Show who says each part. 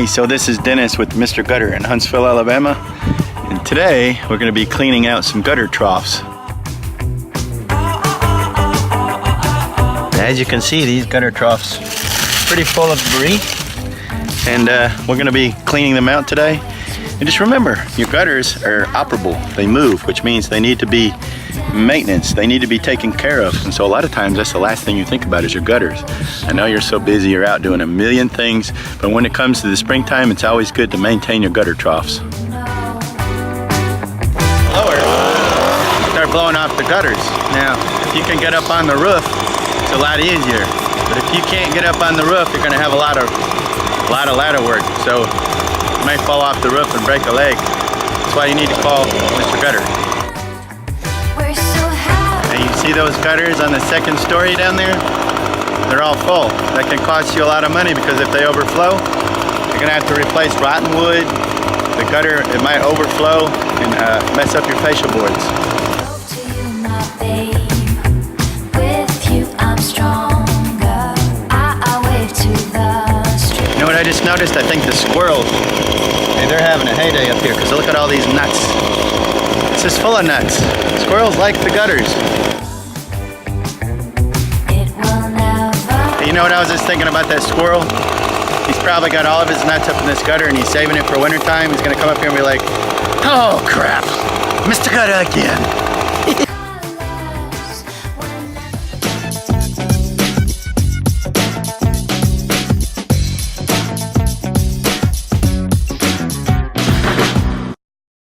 Speaker 1: Hey, so this is Dennis with Mr. Gutter in Huntsville, Alabama. And today we're going to be cleaning out some gutter troughs. As you can see, these gutter troughs are pretty full of debris. And we're going to be cleaning them out today. And just remember, your gutters are operable. They move, which means they need to be maintenance. They need to be taken care of. And so a lot of times that's the last thing you think about is your gutters. I know you're so busy, you're out doing a million things, but when it comes to the springtime, it's always good to maintain your gutter troughs. Lower, start blowing off the gutters. Now, if you can get up on the roof, it's a lot easier. But if you can't get up on the roof, you're gonna have a lot of ladder work. So you might fall off the roof and break a leg. That's why you need to call Mr. Gutter. And you see those gutters on the second story down there? They're all full. That can cost you a lot of money because if they overflow, you're gonna have to replace rotten wood. The gutter, it might overflow and mess up your fascia boards. You know what I just noticed? I think the squirrels, they're having a heyday up here because look at all these nuts. It's just full of nuts. Squirrels like the gutters. Hey, you know what I was just thinking about that squirrel? He's probably got all of his nuts up in this gutter and he's saving it for winter time. He's gonna come up here and be like, oh crap, Mr. Gutter again.